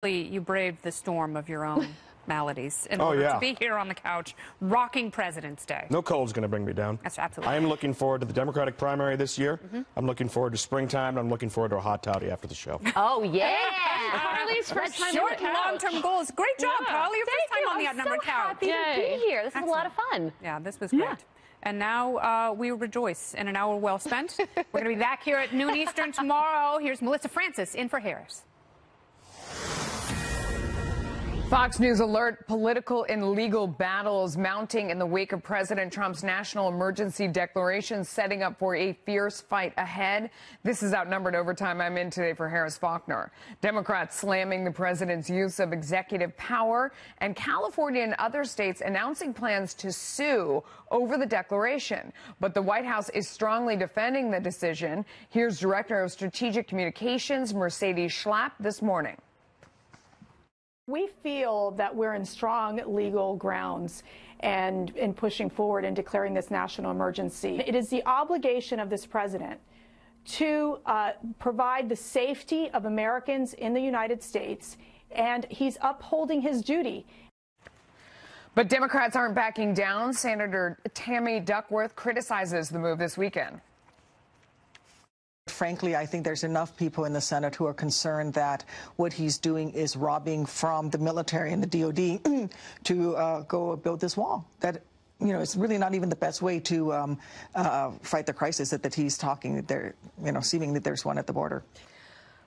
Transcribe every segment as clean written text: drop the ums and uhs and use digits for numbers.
You braved the storm of your own maladies in order to be here on the couch rocking President's Day. No cold's going to bring me down. That's absolutely. I am looking forward to the Democratic primary this year. I'm looking forward to springtime. I'm looking forward to a hot toddy after the show. Oh, yeah. Carly's first time short and long-term goals. Great job, Carly. Your first time on the Outnumbered Couch. Happy to be here. This is a lot of fun. Yeah, this was great. And now we rejoice in an hour well spent. We're going to be back here at noon Eastern tomorrow. Here's Melissa Francis in for Harris. Fox News alert: political and legal battles mounting in the wake of President Trump's national emergency declaration, setting up for a fierce fight ahead. This is Outnumbered Overtime. I'm in today for Harris Faulkner. Democrats slamming the president's use of executive power, and California and other states announcing plans to sue over the declaration. But the White House is strongly defending the decision. Here's Director of Strategic Communications Mercedes Schlapp this morning. We feel that we're in strong legal grounds and in pushing forward and declaring this national emergency. It is the obligation of this president to provide the safety of Americans in the United States, and he's upholding his duty. But Democrats aren't backing down. Senator Tammy Duckworth criticizes the move this weekend. Frankly, I think there's enough people in the Senate who are concerned that what he's doing is robbing from the military and the DOD to go build this wall. That, you know, it's really not even the best way to fight the crisis that he's talking that there, you know, seeming that there's one at the border.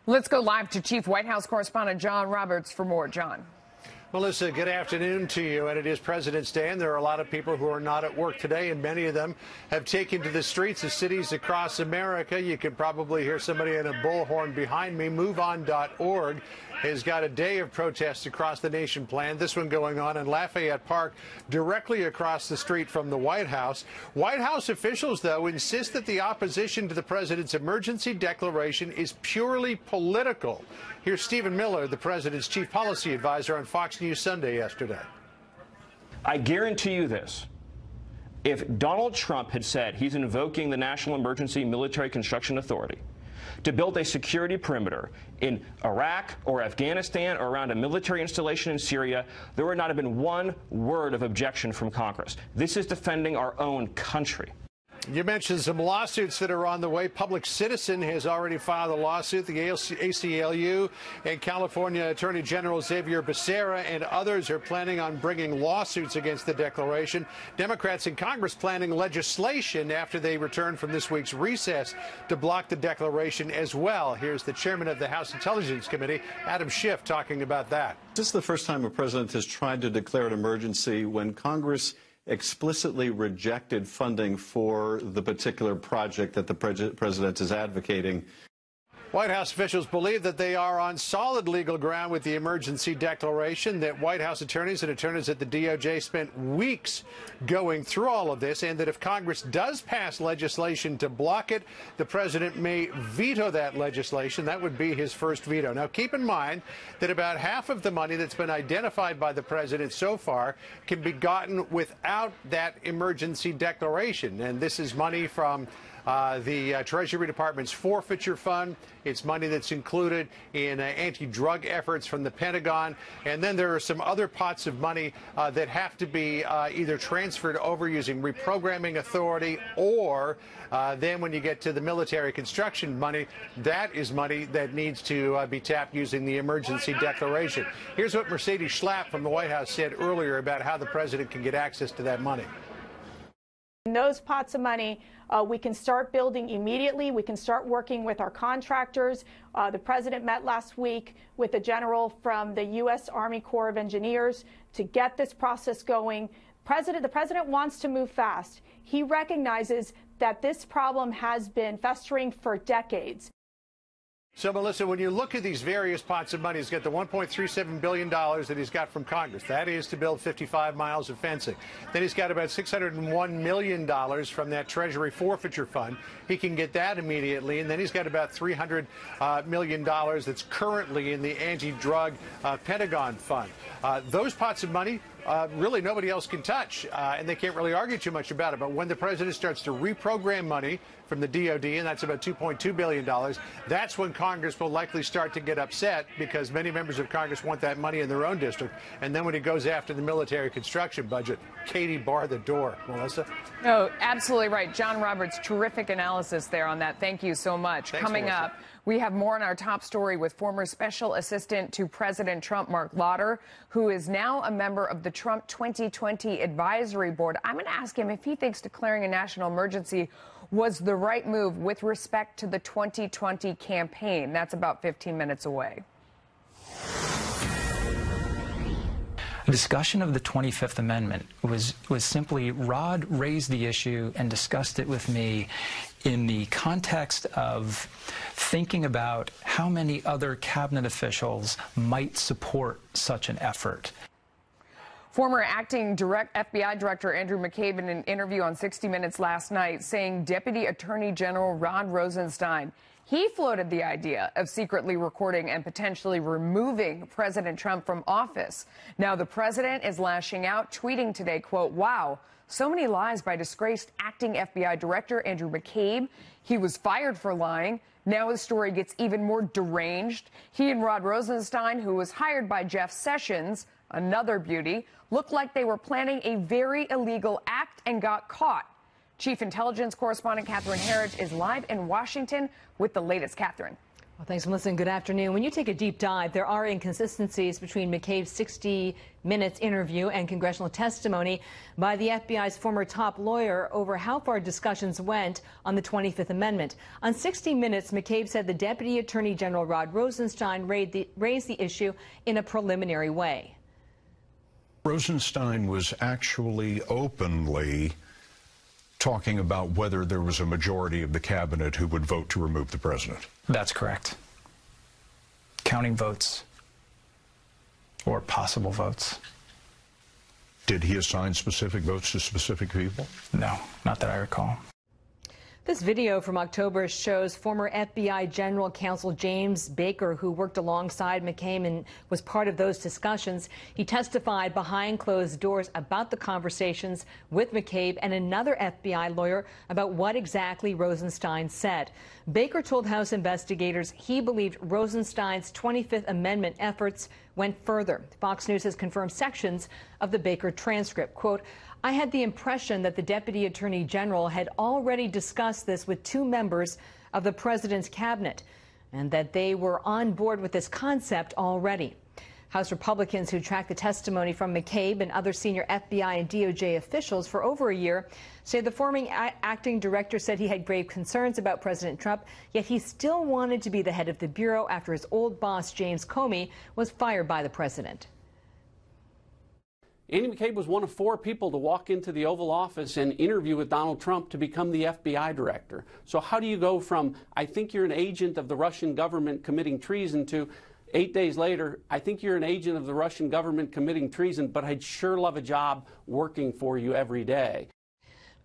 Let's go live to Chief White House Correspondent John Roberts for more. John. Melissa, good afternoon to you. And it is President's Day, and there are a lot of people who are not at work today, and many of them have taken to the streets of cities across America. You can probably hear somebody in a bullhorn behind me. MoveOn.org has got a day of protests across the nation planned. This one going on in Lafayette Park, directly across the street from the White House. White House officials, though, insist that the opposition to the president's emergency declaration is purely political. Here's Stephen Miller, the president's chief policy advisor, on Fox News Sunday yesterday. I guarantee you this. If Donald Trump had said he's invoking the National Emergency Military Construction Authority to build a security perimeter in Iraq or Afghanistan or around a military installation in Syria, there would not have been one word of objection from Congress. This is defending our own country. You mentioned some lawsuits that are on the way. Public Citizen has already filed a lawsuit. The ACLU and California Attorney General Xavier Becerra and others are planning on bringing lawsuits against the declaration. Democrats in Congress planning legislation after they return from this week's recess to block the declaration as well. Here's the chairman of the House Intelligence Committee, Adam Schiff, talking about that. This is the first time a president has tried to declare an emergency when Congress explicitly rejected funding for the particular project that the president is advocating. White House officials believe that they are on solid legal ground with the emergency declaration, that White House attorneys and attorneys at the DOJ spent weeks going through all of this, and that if Congress does pass legislation to block it, the president may veto that legislation. That would be his first veto. Now, keep in mind that about half of the money that's been identified by the president so far can be gotten without that emergency declaration, and this is money from the Treasury Department's forfeiture fund. It's money that's included in anti-drug efforts from the Pentagon. And then there are some other pots of money that have to be either transferred over using reprogramming authority, or then when you get to the military construction money, that is money that needs to be tapped using the emergency declaration. Here's what Mercedes Schlapp from the White House said earlier about how the president can get access to that money. In those pots of money, we can start building immediately. We can start working with our contractors. The president met last week with a general from the U.S. Army Corps of Engineers to get this process going. The president wants to move fast. He recognizes that this problem has been festering for decades. So, Melissa, when you look at these various pots of money, he's got the $1.37 billion that he's got from Congress. That is to build 55 miles of fencing. Then he's got about $601 million from that Treasury forfeiture fund. He can get that immediately. And then he's got about $300 million that's currently in the anti-drug Pentagon fund. Those pots of money really nobody else can touch, and they can't really argue too much about it. But when the president starts to reprogram money from the DOD, and that's about $2.2 billion, that's when Congress will likely start to get upset, because many members of Congress want that money in their own district. And then when he goes after the military construction budget, Katie, bar the door. Melissa? No, absolutely right. John Roberts, terrific analysis there on that. Thank you so much. Thanks, Coming Melissa. up, we have more on our top story with former Special Assistant to President Trump, Mark Lauder, who is now a member of the Trump 2020 Advisory Board. I'm going to ask him if he thinks declaring a national emergency was the right move with respect to the 2020 campaign. That's about 15 minutes away. A discussion of the 25th Amendment was simply Rod raised the issue and discussed it with me in the context of thinking about how many other cabinet officials might support such an effort. Former acting FBI Director Andrew McCabe in an interview on 60 Minutes last night saying Deputy Attorney General Rod Rosenstein, he floated the idea of secretly recording and potentially removing President Trump from office. Now the president is lashing out, tweeting today, quote, "Wow, so many lies by disgraced acting FBI Director Andrew McCabe. He was fired for lying. Now his story gets even more deranged. He and Rod Rosenstein, who was hired by Jeff Sessions, another beauty, looked like they were planning a very illegal act and got caught." Chief Intelligence Correspondent Catherine Herridge is live in Washington with the latest. Catherine. Well, thanks, Melissa, and good afternoon. When you take a deep dive, there are inconsistencies between McCabe's 60 Minutes interview and congressional testimony by the FBI's former top lawyer over how far discussions went on the 25th Amendment. On 60 Minutes, McCabe said the Deputy Attorney General Rod Rosenstein raised the issue in a preliminary way. Rosenstein was actually openly talking about whether there was a majority of the cabinet who would vote to remove the president. That's correct. Counting votes or possible votes. Did he assign specific votes to specific people? No, not that I recall. This video from October shows former FBI General Counsel James Baker, who worked alongside McCabe and was part of those discussions. He testified behind closed doors about the conversations with McCabe and another FBI lawyer about what exactly Rosenstein said. Baker told House investigators he believed Rosenstein's 25th Amendment efforts went further. Fox News has confirmed sections of the Baker transcript. Quote, "I had the impression that the Deputy Attorney General had already discussed this with two members of the president's cabinet and that they were on board with this concept already." House Republicans who tracked the testimony from McCabe and other senior FBI and DOJ officials for over a year say the former acting director said he had grave concerns about President Trump, yet he still wanted to be the head of the bureau after his old boss, James Comey, was fired by the president. Andy McCabe was one of 4 people to walk into the Oval Office and interview with Donald Trump to become the FBI director. So how do you go from, I think you're an agent of the Russian government committing treason, to 8 days later, I think you're an agent of the Russian government committing treason, but I'd sure love a job working for you every day.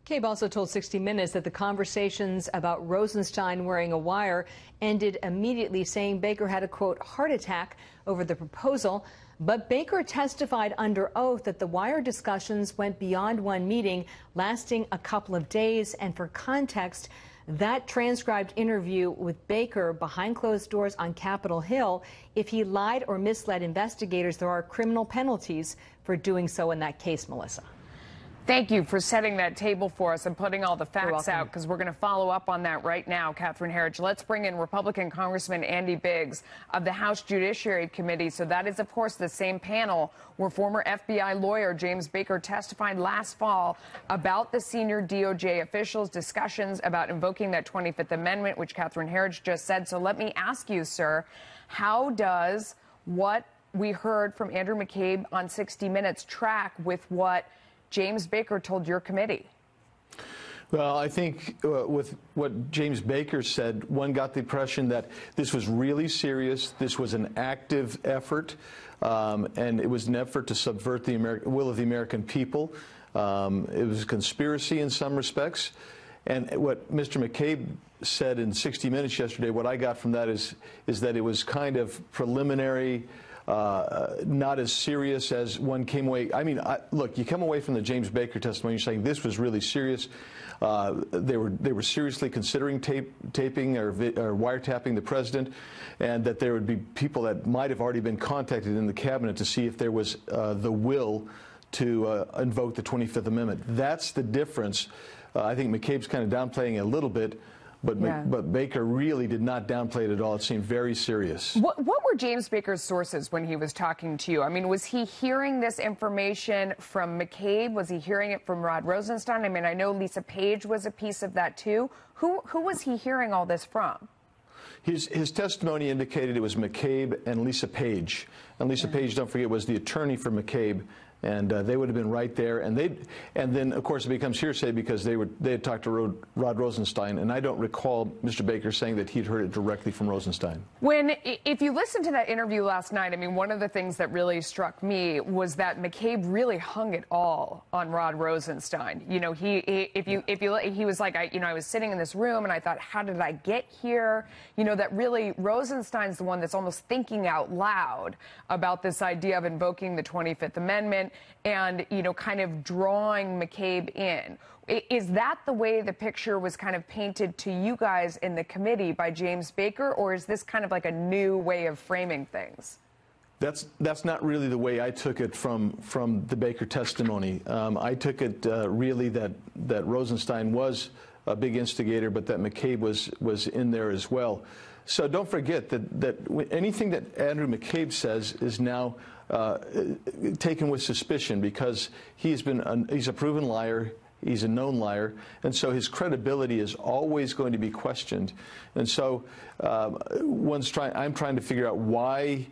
McCabe also told 60 Minutes that the conversations about Rosenstein wearing a wire ended immediately, saying Baker had a, quote, heart attack over the proposal. But Baker testified under oath that the wire discussions went beyond one meeting, lasting a couple of days. And for context, that transcribed interview with Baker behind closed doors on Capitol Hill, if he lied or misled investigators, there are criminal penalties for doing so in that case, Melissa. Thank you for setting that table for us and putting all the facts out, because we're going to follow up on that right now, Catherine Herridge. Let's bring in Republican Congressman Andy Biggs of the House Judiciary Committee. So that is, of course, the same panel where former FBI lawyer James Baker testified last fall about the senior DOJ officials' discussions about invoking that 25th Amendment, which Catherine Herridge just said. So let me ask you, sir, how does what we heard from Andrew McCabe on 60 Minutes track with what James Baker told your committee? Well, I think with what James Baker said, one got the impression that this was really serious. This was an active effort, and it was an effort to subvert the will of the American people. It was a conspiracy in some respects. And what Mr. McCabe said in 60 Minutes yesterday, what I got from that is that it was kind of preliminary. not as serious as one came away. I mean, look, you come away from the James Baker testimony, you're saying this was really serious. They were seriously considering taping or wiretapping the president, and that there would be people that might have already been contacted in the cabinet to see if there was the will to invoke the 25th Amendment. That's the difference. I think McCabe's kind of downplaying it a little bit, but Baker really did not downplay it at all. It seemed very serious. What were James Baker's sources when he was talking to you? I mean, was he hearing this information from McCabe? Was he hearing it from Rod Rosenstein? I mean, I know Lisa Page was a piece of that too. Who was he hearing all this from? His testimony indicated it was McCabe and Lisa Page. And Lisa Page, don't forget, was the attorney for McCabe. And they would have been right there, and then of course it becomes hearsay because they had talked to Rod Rosenstein, and I don't recall Mr. Baker saying that he'd heard it directly from Rosenstein. If you listened to that interview last night, I mean, one of the things that really struck me was that McCabe really hung it all on Rod Rosenstein. You know, he was like, I was sitting in this room and I thought, how did I get here? You know, that really Rosenstein's the one that's almost thinking out loud about this idea of invoking the 25th Amendment. And, you know, kind of drawing McCabe in. Is that the way the picture was kind of painted to you guys in the committee by James Baker, or is this kind of like a new way of framing things? That's not really the way I took it from the Baker testimony. I took it really that Rosenstein was a big instigator, but that McCabe was in there as well. So don't forget that anything that Andrew McCabe says is now taken with suspicion, because he's a proven liar. He's a known liar, and so his credibility is always going to be questioned. And so I'm trying to figure out why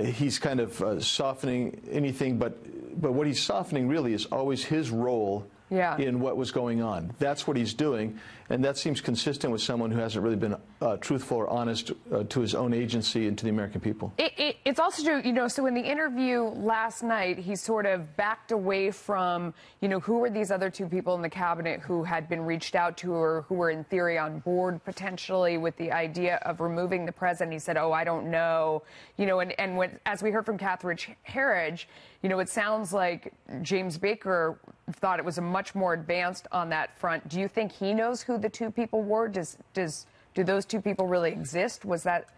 he's kind of softening anything, but what he's softening really is always his role in what was going on. That's what he's doing, and that seems consistent with someone who hasn't really been truthful or honest to his own agency and to the American people. It's also true, you know, so in the interview last night, he sort of backed away from, you know, who were these other two people in the cabinet who had been reached out to or who were in theory on board potentially with the idea of removing the president. He said, oh, I don't know, you know, and when, as we heard from Catherine Herridge, you know, it sounds like James Baker thought it was a much more advanced on that front. Do you think he knows who the two people were? Do those two people really exist? Was that,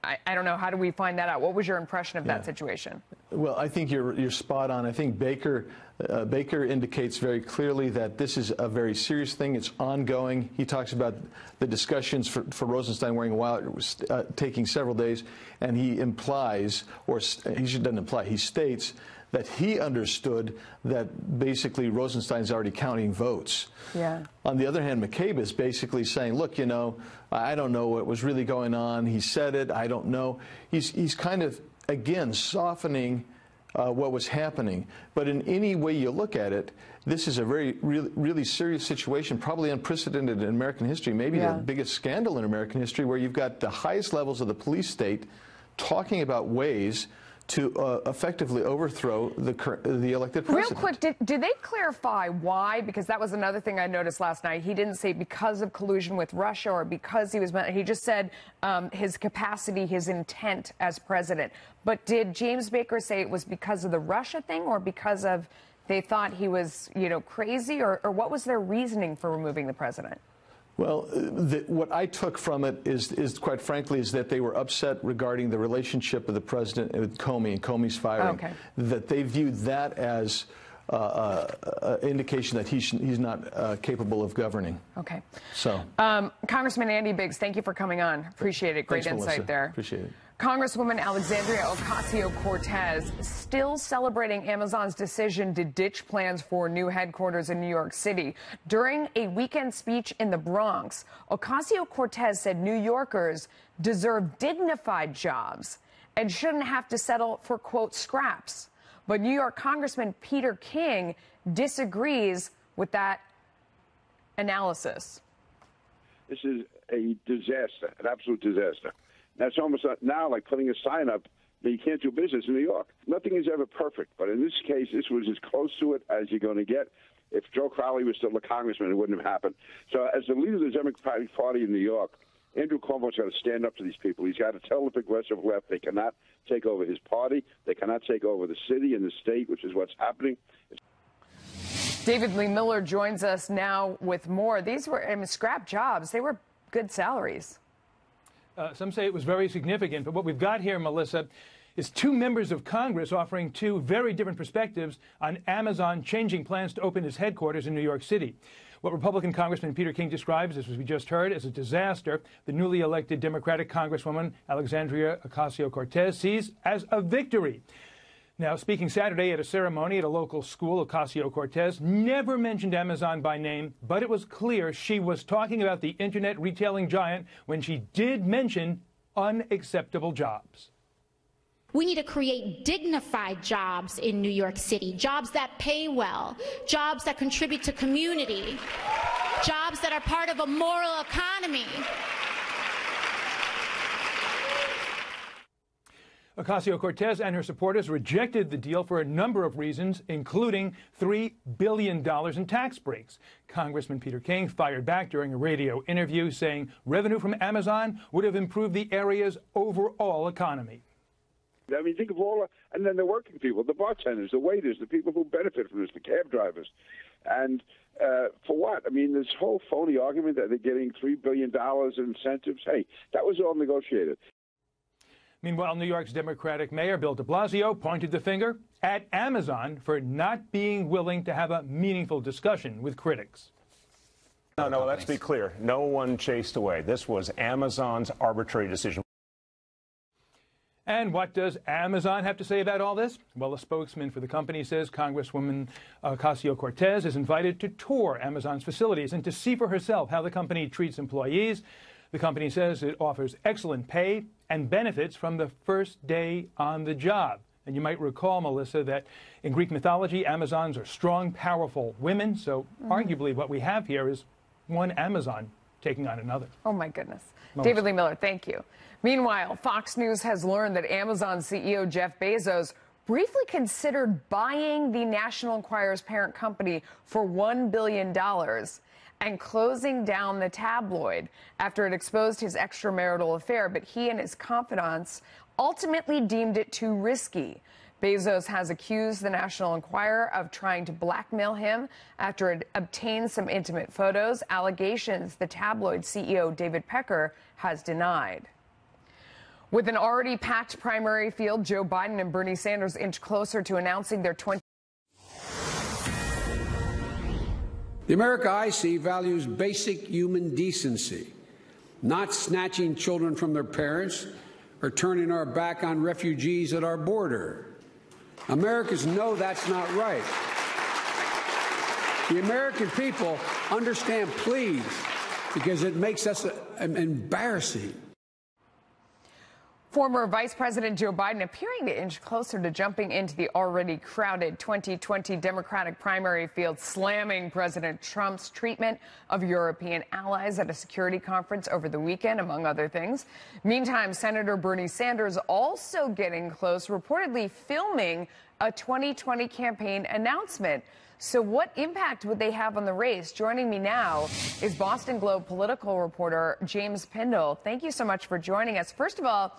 I don't know, how do we find that out? What was your impression of that situation? Well, I think you're spot on. I think Baker indicates very clearly that this is a very serious thing. It's ongoing. He talks about the discussions for Rosenstein wearing a wallet. It was taking several days, and he implies, or he doesn't imply, he states that he understood that basically Rosenstein's already counting votes. Yeah. On the other hand, McCabe is basically saying, look, you know, I don't know what was really going on. He said it. I don't know. He's kind of, again, softening what was happening. But in any way you look at it, this is a really serious situation, probably unprecedented in American history, maybe the biggest scandal in American history, where you've got the highest levels of the police state talking about ways to effectively overthrow the elected president. Real quick, did they clarify why? Because that was another thing I noticed last night. He didn't say because of collusion with Russia or because he was, he just said his capacity, his intent as president. But did James Baker say it was because of the Russia thing or because of they thought he was, you know, crazy, or what was their reasoning for removing the president? Well, what I took from it is quite frankly, is that they were upset regarding the relationship of the president with Comey and Comey's firing. Okay. That they viewed that as indication that he's not capable of governing. Okay. So, Congressman Andy Biggs, thank you for coming on. Appreciate it. Great Thanks, insight Melissa. there. Appreciate it. Congresswoman Alexandria Ocasio-Cortez still celebrating Amazon's decision to ditch plans for new headquarters in New York City. During a weekend speech in the Bronx, Ocasio-Cortez said New Yorkers deserve dignified jobs and shouldn't have to settle for, quote, scraps. But New York Congressman Peter King disagrees with that analysis. This is a disaster, an absolute disaster. That's almost now like putting a sign up that you can't do business in New York. Nothing is ever perfect, but in this case, this was as close to it as you're going to get. If Joe Crowley was still a congressman, it wouldn't have happened. So as the leader of the Democratic Party in New York, Andrew Cuomo's got to stand up to these people. He's got to tell the progressive left they cannot take over his party. They cannot take over the city and the state, which is what's happening. David Lee Miller joins us now with more. These were scrap jobs. They were good salaries. Some say it was very significant, but what we've got here, Melissa, is two members of Congress offering two very different perspectives on Amazon changing plans to open its headquarters in New York City. What Republican Congressman Peter King describes, as we just heard, as a disaster, the newly elected Democratic Congresswoman Alexandria Ocasio-Cortez sees as a victory. Now, speaking Saturday at a ceremony at a local school, Ocasio-Cortez never mentioned Amazon by name, but it was clear she was talking about the internet retailing giant when she did mention unacceptable jobs. We need to create dignified jobs in New York City, jobs that pay well, jobs that contribute to community, jobs that are part of a moral economy. Ocasio-Cortez and her supporters rejected the deal for a number of reasons, including $3 billion in tax breaks. Congressman Peter King fired back during a radio interview, saying revenue from Amazon would have improved the area's overall economy. I mean, think of and then the working people, the bartenders, the waiters, the people who benefit from this, the cab drivers. And for what? I mean, this whole phony argument that they're getting $3 billion in incentives, hey, that was all negotiated. Meanwhile, New York's Democratic Mayor Bill de Blasio pointed the finger at Amazon for not being willing to have a meaningful discussion with critics. No, let's be clear. No one chased away. This was Amazon's arbitrary decision. And what does Amazon have to say about all this? Well, a spokesman for the company says Congresswoman Ocasio-Cortez is invited to tour Amazon's facilities and to see for herself how the company treats employees. The company says it offers excellent pay and benefits from the first day on the job. And you might recall, Melissa, that in Greek mythology, Amazons are strong, powerful women. So arguably what we have here is one Amazon taking on another. Oh, my goodness. David Lee Miller, thank you. Meanwhile, Fox News has learned that Amazon CEO Jeff Bezos briefly considered buying the National Enquirer's parent company for $1 billion and closing down the tabloid after it exposed his extramarital affair, but he and his confidants ultimately deemed it too risky. Bezos has accused the National Enquirer of trying to blackmail him after it obtained some intimate photos, allegations the tabloid CEO David Pecker has denied. With an already packed primary field, Joe Biden and Bernie Sanders inch closer to announcing their The America I see values basic human decency, not snatching children from their parents or turning our back on refugees at our border. Americans know that's not right. The American people understand, please, because it makes us embarrassing. Former Vice President Joe Biden appearing to inch closer to jumping into the already crowded 2020 Democratic primary field, slamming President Trump's treatment of European allies at a security conference over the weekend, among other things. Meantime, Senator Bernie Sanders also getting close, reportedly filming a 2020 campaign announcement. So what impact would they have on the race? Joining me now is Boston Globe political reporter James Pindell. Thank you so much for joining us. First of all,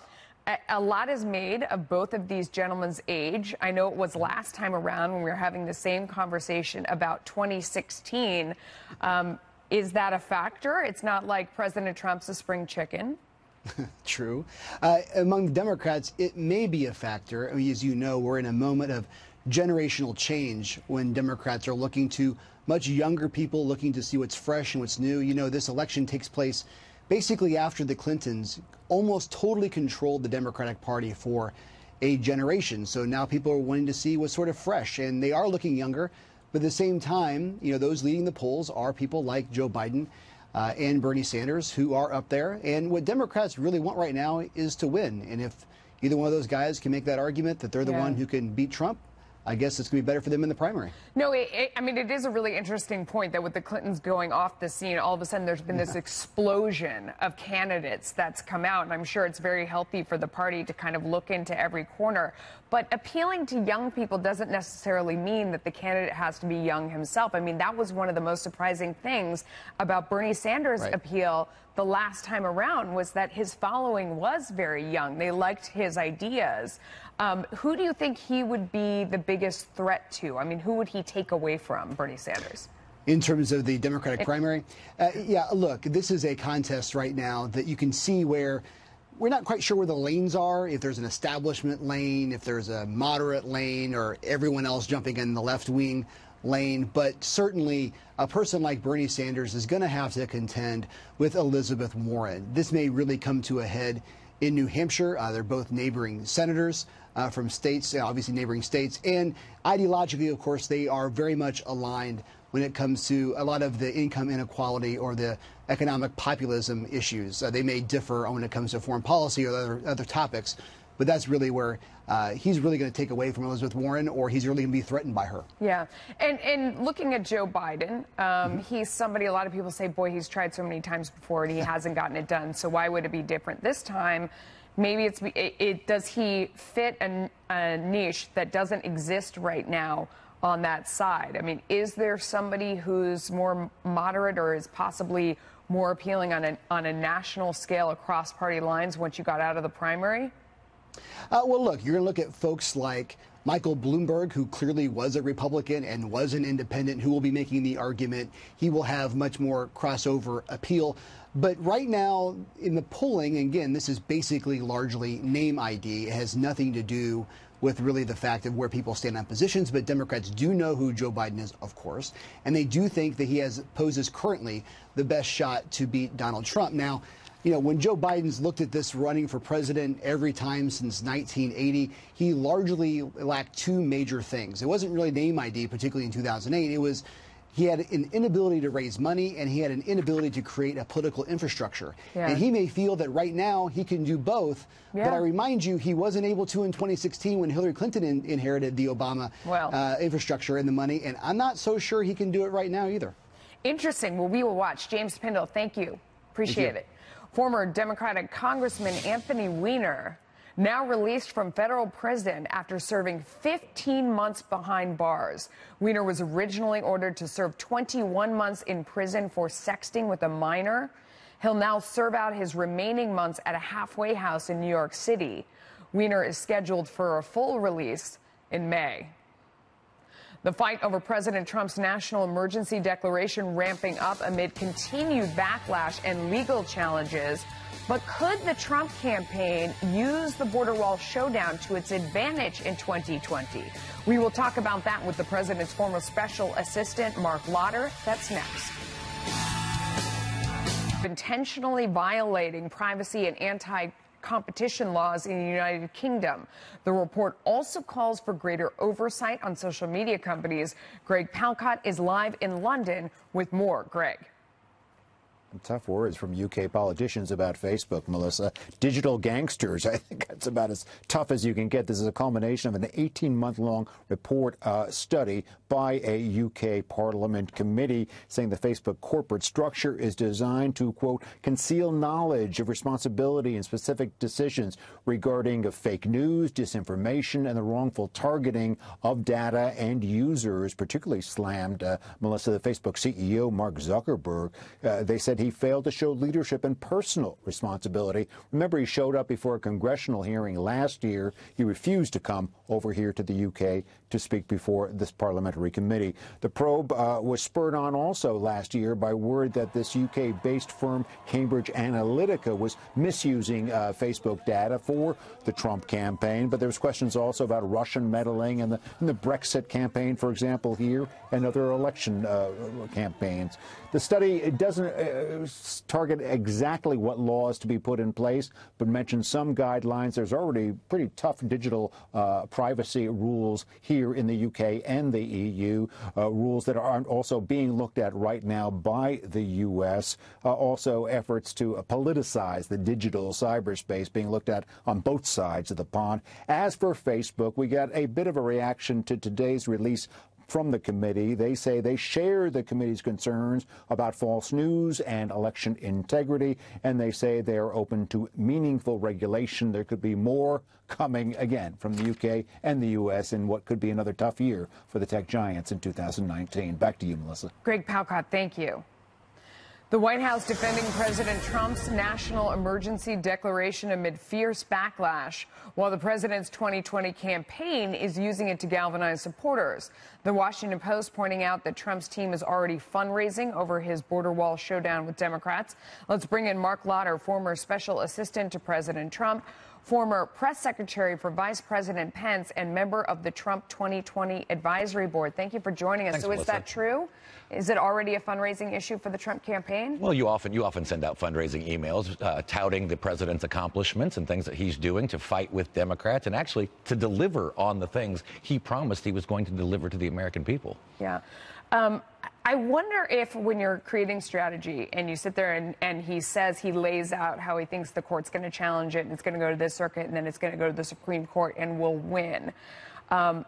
a lot is made of both of these gentlemen's age. I know it was last time around when we were having the same conversation about 2016. Is that a factor? It's not like President Trump's a spring chicken. True. Among the Democrats, it may be a factor. I mean, as you know, we're in a moment of generational change when Democrats are looking to much younger people, looking to see what's fresh and what's new. You know, this election takes place basically after the Clintons almost totally controlled the Democratic Party for a generation. So now people are wanting to see what's sort of fresh, and they are looking younger. But at the same time, you know, those leading the polls are people like Joe Biden and Bernie Sanders, who are up there. And what Democrats really want right now is to win. And if either one of those guys can make that argument that they're the one who can beat Trump, I guess it's going to be better for them in the primary. No, I mean, it is a really interesting point that with the Clintons going off the scene, all of a sudden there's been this explosion of candidates that's come out. And I'm sure it's very healthy for the party to kind of look into every corner. But appealing to young people doesn't necessarily mean that the candidate has to be young himself. I mean, that was one of the most surprising things about Bernie Sanders' appeal the last time around was that his following was very young. They liked his ideas. Who do you think he would be the biggest threat to? I mean, who would he take away from Bernie Sanders? In terms of the Democratic primary? Yeah, look, this is a contest right now that you can see where we're not quite sure where the lanes are, if there's an establishment lane, if there's a moderate lane, or everyone else jumping in the left wing lane. But certainly a person like Bernie Sanders is going to have to contend with Elizabeth Warren. This may really come to a head in New Hampshire. They're both neighboring senators from states, obviously neighboring states. And ideologically, of course, they are very much aligned when it comes to a lot of the income inequality or the economic populism issues. They may differ when it comes to foreign policy or other topics, but that's really where he's really going to take away from Elizabeth Warren, or he's really going to be threatened by her. Yeah. And looking at Joe Biden, he's somebody, a lot of people say, boy, he's tried so many times before and he hasn't gotten it done. So why would it be different this time? Maybe does he fit a niche that doesn't exist right now on that side? I mean, is there somebody who's more moderate or is possibly more appealing on a national scale across party lines once you got out of the primary? Well, look, you're going to look at folks like Michael Bloomberg, who clearly was a Republican and was an independent, who will be making the argument. He will have much more crossover appeal. But right now in the polling, again, this is basically largely name ID. It has nothing to do with really the fact of where people stand on positions. But Democrats do know who Joe Biden is, of course, and they do think that he poses currently the best shot to beat Donald Trump. Now, you know, when Joe Biden's looked at this running for president every time since 1980, he largely lacked two major things. It wasn't really name ID, particularly in 2008. It was he had an inability to raise money, and he had an inability to create a political infrastructure. Yeah. And he may feel that right now he can do both. Yeah. But I remind you, he wasn't able to in 2016 when Hillary Clinton inherited the Obama infrastructure and the money. And I'm not so sure he can do it right now either. Interesting. Well, we will watch. James Pindell, thank you. Appreciate it. Former Democratic Congressman Anthony Weiner, now released from federal prison after serving 15 months behind bars. Weiner was originally ordered to serve 21 months in prison for sexting with a minor. He'll now serve out his remaining months at a halfway house in New York City. Weiner is scheduled for a full release in May. The fight over President Trump's national emergency declaration ramping up amid continued backlash and legal challenges. But could the Trump campaign use the border wall showdown to its advantage in 2020? We will talk about that with the president's former special assistant, Mark Lotter. That's next. Intentionally violating privacy and anti-competition laws in the United Kingdom. The report also calls for greater oversight on social media companies. Greg Palcott is live in London with more. Greg. Tough words from UK politicians about Facebook, Melissa. Digital gangsters. I think that's about as tough as you can get. This is a culmination of an 18-month-long report study by a UK Parliament committee saying the Facebook corporate structure is designed to, quote, conceal knowledge of responsibility and specific decisions regarding fake news, disinformation, and the wrongful targeting of data and users, particularly slammed, Melissa, the Facebook CEO, Mark Zuckerberg. They said he failed to show leadership and personal responsibility. Remember, he showed up before a congressional hearing last year. He refused to come over here to the UK to speak before this parliamentary committee. The probe was spurred on also last year by word that this UK-based firm, Cambridge Analytica, was misusing Facebook data for the Trump campaign. But there was questions also about Russian meddling in the Brexit campaign, for example, here, and other election campaigns. The study doesn't target exactly what laws to be put in place, but mentions some guidelines. There's already pretty tough digital privacy rules here in the UK and the EU, rules that are also being looked at right now by the US. Also efforts to politicize the digital cyberspace being looked at on both sides of the pond. As for Facebook, we got a bit of a reaction to today's release from the committee. They say they share the committee's concerns about false news and election integrity, and they say they are open to meaningful regulation. There could be more coming, again, from the UK and the US in what could be another tough year for the tech giants in 2019. Back to you, Melissa. Greg Palcott, thank you. The White House defending President Trump's national emergency declaration amid fierce backlash, while the president's 2020 campaign is using it to galvanize supporters. The Washington Post pointing out that Trump's team is already fundraising over his border wall showdown with Democrats. Let's bring in Mark Lotter, former special assistant to President Trump, former press secretary for Vice President Pence, and member of the Trump 2020 Advisory Board. Thank you for joining us. Thanks, so is Melissa. that true? Is it already a fundraising issue for the Trump campaign? Well, you often send out fundraising emails touting the president's accomplishments and things that he's doing to fight with Democrats and actually to deliver on the things he promised he was going to deliver to the American people. Yeah. I wonder if when you're creating strategy and you sit there and he says, he lays out how he thinks the court's going to challenge it and it's going to go to this circuit and then it's going to go to the Supreme Court and we'll win.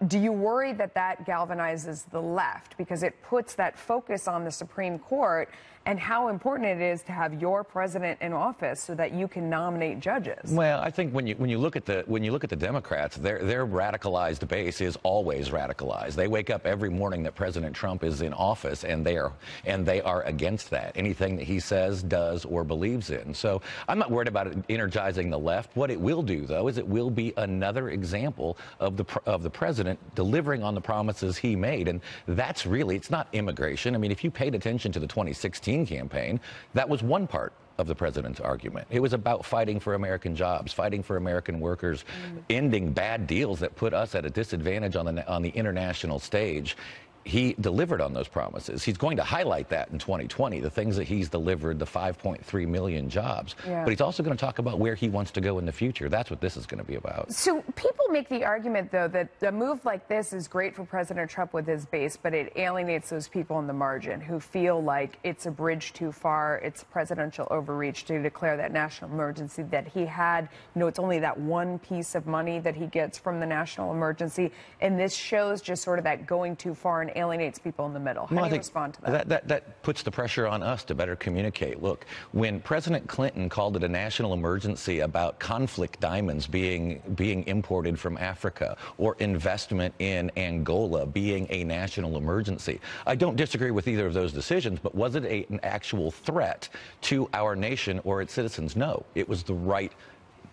Do you worry that that galvanizes the left because it puts that focus on the Supreme Court and how important it is to have your president in office so that you can nominate judges? Well, I think when you look at the Democrats, their radicalized base is always radicalized. They wake up every morning that President Trump is in office, and they are against that. Anything that he says, does, or believes in. So I'm not worried about it energizing the left. What it will do, though, is it will be another example of the president delivering on the promises he made, and that's really, it's not immigration. I mean, if you paid attention to the 2016 campaign, that was one part of the president's argument. It was about fighting for American jobs, fighting for American workers, ending bad deals that put us at a disadvantage on the international stage. He delivered on those promises. He's going to highlight that in 2020, the things that he's delivered, the 5.3 million jobs. Yeah. But he's also going to talk about where he wants to go in the future. That's what this is going to be about. So people make the argument, though, that a move like this is great for President Trump with his base, but it alienates those people in the margin who feel like it's a bridge too far, it's presidential overreach to declare that national emergency that he had. You know, it's only that one piece of money that he gets from the national emergency, and this shows just sort of that going too far and alienates people in the middle. How do you respond to that? That puts the pressure on us to better communicate. Look, when President Clinton called it a national emergency about conflict diamonds being imported from Africa or investment in Angola being a national emergency, I don't disagree with either of those decisions, but was it an actual threat to our nation or its citizens? No. It was the right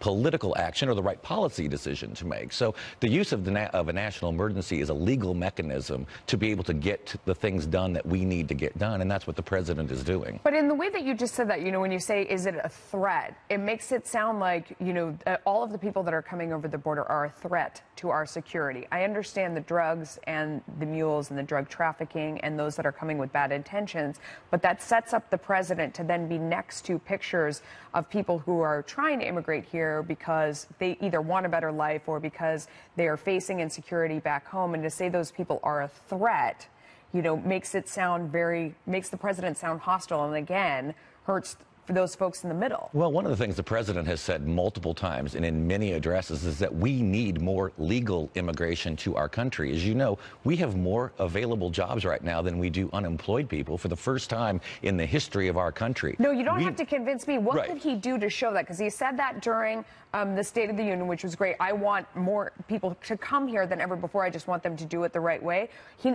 political action or the right policy decision to make. So the use of a national emergency is a legal mechanism to be able to get the things done that we need to get done, and that's what the president is doing. But in the way that you just said that, you know, when you say, is it a threat, it makes it sound like, you know, all of the people that are coming over the border are a threat to our security. I understand the drugs and the mules and the drug trafficking and those that are coming with bad intentions, but that sets up the president to then be next to pictures of people who are trying to immigrate here because they either want a better life or because they are facing insecurity back home. And to say those people are a threat, you know, makes the president sound hostile, and again, hurts for those folks in the middle. Well, one of the things the president has said multiple times and in many addresses is that we need more legal immigration to our country. As you know, we have more available jobs right now than we do unemployed people for the first time in the history of our country. No, you don't have to convince me. What could he do to show that? Because he said that during the State of the Union, which was great. I want more people to come here than ever before. I just want them to do it the right way.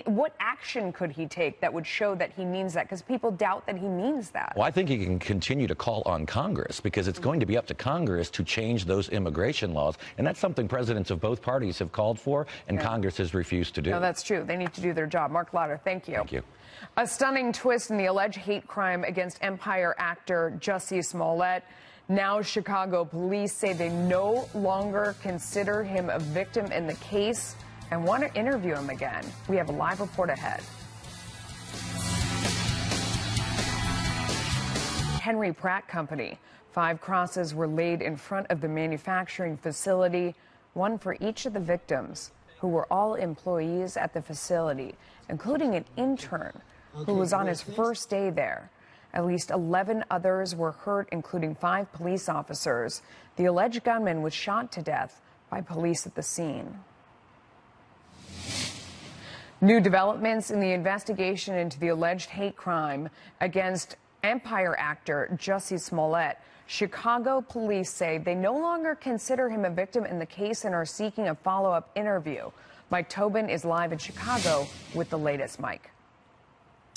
What action could he take that would show that he means that? Because people doubt that he means that. Well, I think he can continue to call on Congress, because it's going to be up to Congress to change those immigration laws. And that's something presidents of both parties have called for, and Congress has refused to do. No, that's true. They need to do their job. Mark Lotter, thank you. Thank you. A stunning twist in the alleged hate crime against Empire actor Jussie Smollett. Now Chicago police say they no longer consider him a victim in the case and want to interview him again. We have a live report ahead. Henry Pratt Company. 5 crosses were laid in front of the manufacturing facility, one for each of the victims, who were all employees at the facility, including an intern who was on his first day there. At least 11 others were hurt, including 5 police officers. The alleged gunman was shot to death by police at the scene. New developments in the investigation into the alleged hate crime against Empire actor Jussie Smollett. Chicago police say they no longer consider him a victim in the case and are seeking a follow-up interview. Mike Tobin is live in Chicago with the latest. Mike.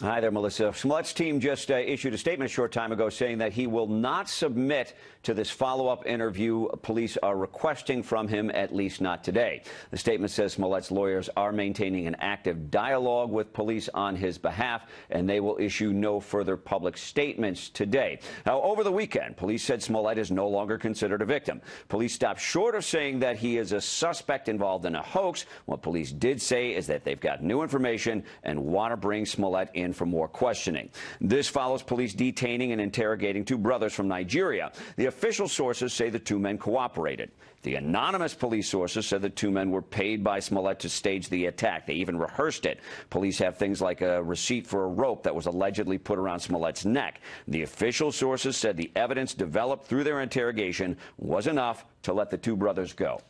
Hi there, Melissa. Smollett's team just issued a statement a short time ago saying that he will not submit to this follow-up interview police are requesting from him, at least not today. The statement says Smollett's lawyers are maintaining an active dialogue with police on his behalf, and they will issue no further public statements today. Now, over the weekend, police said Smollett is no longer considered a victim. Police stopped short of saying that he is a suspect involved in a hoax. What police did say is that they've got new information and want to bring Smollett in for more questioning. This follows police detaining and interrogating two brothers from Nigeria. The official sources say the two men cooperated. The anonymous police sources said the two men were paid by Smollett to stage the attack. They even rehearsed it. Police have things like a receipt for a rope that was allegedly put around Smollett's neck. The official sources said the evidence developed through their interrogation was enough to let the two brothers go.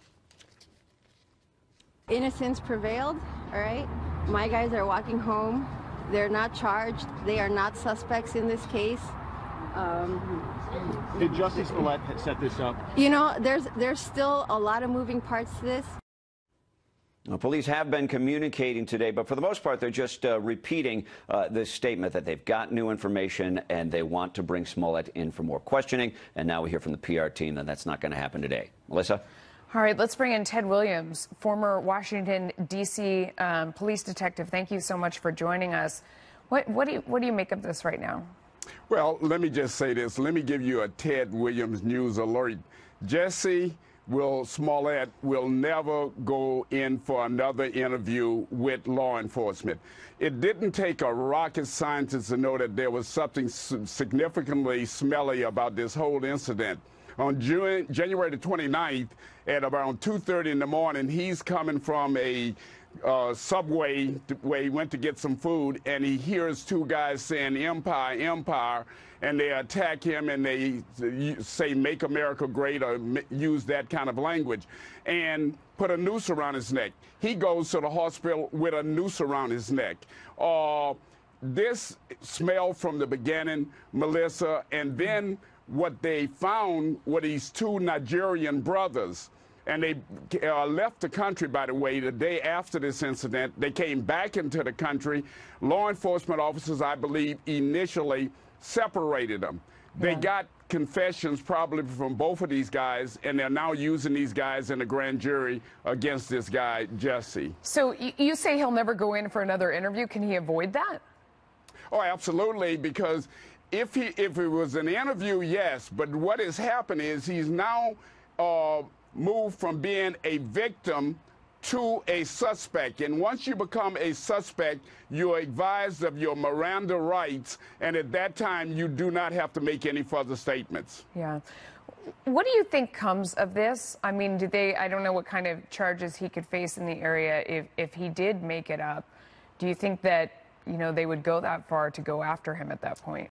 Innocence prevailed, all right? My guys are walking home. They're not charged. They are not suspects in this case. Did Justice Smollett set this up? You know, there's still a lot of moving parts to this. Well, police have been communicating today, but for the most part, they're just repeating this statement that they've got new information and they want to bring Smollett in for more questioning. And now we hear from the PR team that that's not going to happen today. Melissa? All right, let's bring in Ted Williams, former Washington, D.C. Police detective. Thank you so much for joining us. What do you make of this right now? Well, let me just say this. Let me give you a Ted Williams news alert. Jussie Smollett will never go in for another interview with law enforcement. It didn't take a rocket scientist to know that there was something significantly smelly about this whole incident. On January the 29th, at around 2:30 in the morning, he's coming from a Subway where he went to get some food, and he hears two guys saying "Empire, Empire," and they attack him and they say "Make America Great" or use that kind of language, and put a noose around his neck. He goes to the hospital with a noose around his neck. This smelled from the beginning, Melissa, and then what they found were these two Nigerian brothers. And they left the country, by the way, the day after this incident. They came back into the country. Law enforcement officers, I believe, initially separated them. They got confessions probably from both of these guys, and they're now using these guys in the grand jury against this guy, Jussie. So you say he'll never go in for another interview. Can he avoid that? Oh, absolutely, because if it was an interview, yes. But what has happened is he's now moved from being a victim to a suspect. And once you become a suspect, you're advised of your Miranda rights. And at that time, you do not have to make any further statements. Yeah. What do you think comes of this? I mean, I don't know what kind of charges he could face in the area if he did make it up. Do you think that, they would go that far to go after him at that point?